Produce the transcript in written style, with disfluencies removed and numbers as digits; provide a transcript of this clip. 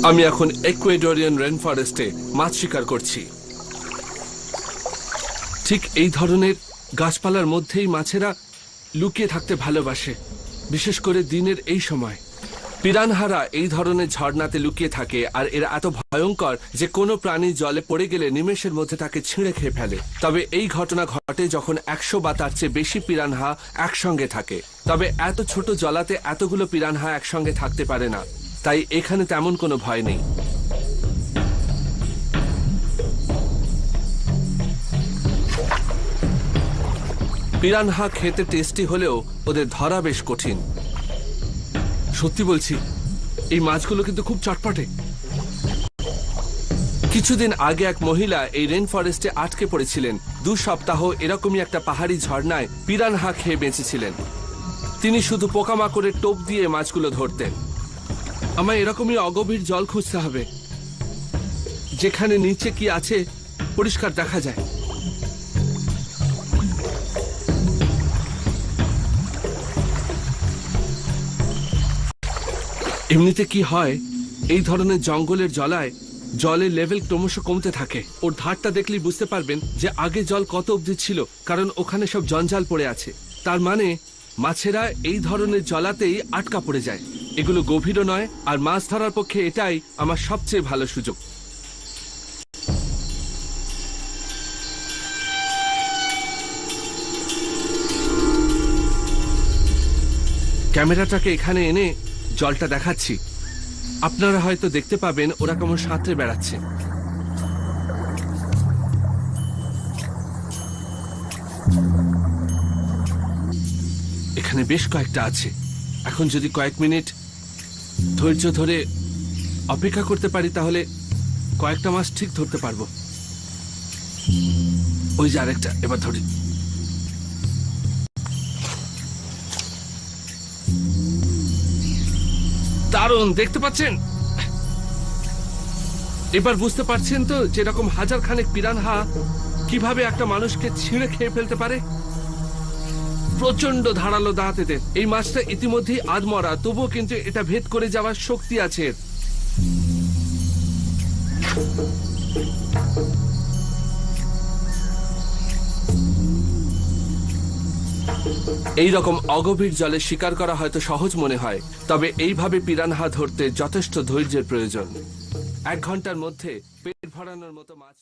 আমি এখন Ecuadorian rain ফরেস্টে মাছ শিকার করছি। ঠিক এই ধরনের গাছপালার মধ্যেই মাছেরা লুকিয়ে থাকতে ভালোবাসে, বিশেষ করে দিনের এই সময়। পিরানহারা এই ধরনের ঝর্ণাতে লুকিয়ে থাকে, আর এরা এত ভয়ঙ্কর যে কোনো প্রাণী জলে পড়ে গেলে নিমেষের মধ্যে তাকে ছিঁড়ে খেয়ে ফেলে। তবে এই ঘটনা ঘটে যখন 100 বা তার চেয়ে বেশি পিরানহা একসঙ্গে থাকে। তবে এত ছোট জলাতে এতগুলো পিরানহা একসঙ্গে থাকতে পারে না, তাই এখানে তেমন কোনো ভয় নেই। পিরানহা খেতে টেস্টি হলেও ওদের ধরা বেশ কঠিন। সত্যি বলছি, এই মাছগুলো কিন্তু খুব চটপটে। কিছুদিন আগে এক মহিলা এই রেন ফরেস্টে আটকে পড়েছিলেন। 2 সপ্তাহ এরকমই একটা পাহাড়ি ঝর্ণায় পিরানহা খেয়ে বেঁচেছিলেন। তিনি শুধু পোকামাকড়ের টোপ দিয়ে মাছগুলো ধরতেন। আমায় এরকমই অগভীর জল খুঁজতে হবে, যেখানে নিচে কি আছে পরিষ্কার দেখা যায়। এমনিতে কি হয়, এই ধরনের জঙ্গলের জলায় জলের লেভেল ক্রমশ কমতে থাকে। ওর ধারটা দেখলেই বুঝতে পারবেন যে আগে জল কত অবধি ছিল, কারণ ওখানে সব জঞ্জাল পড়ে আছে। তার মানে মাছেরা এই ধরনের জলাতেই আটকা পড়ে যায়। এগুলো গভীরও নয়, আর মাছ ধরার পক্ষে এটাই আমার সবচেয়ে ভালো সুযোগ। ক্যামেরাটাকে এখানে এনে জলটা দেখাচ্ছি। আপনারা হয়তো দেখতে পাবেন ওরা কেমন সাঁতরে বেড়াচ্ছে। এখানে বেশ কয়েকটা আছে। এখন যদি কয়েক মিনিট ধৈর্য ধরে অপেক্ষা করতে পারি, তাহলে কয়েকটা মাছ ঠিক ধরতে পারবো। ওই যে আরেকটা, এবার ধরি। দারুণ, দেখতে পাচ্ছেন? এবার বুঝতে পারছেন তো যেরকম হাজার খানেক পিরানহা কিভাবে একটা মানুষকে ছিঁড়ে খেয়ে ফেলতে পারে। প্রচন্ড ধারালো দাঁত এদের। এই মাছটা ইতিমধ্যেই আধমরা, তবুও কিন্তু এটা ভেদ করে যাওয়ার শক্তি আছে এর। এই রকম অগভীর জলে শিকার করা হয়তো সহজ মনে হয়, তবে এইভাবে পিরানহা ধরতে যথেষ্ট ধৈর্যের প্রয়োজন। 1 ঘন্টার মধ্যে পেট ভরানোর মতো মাছ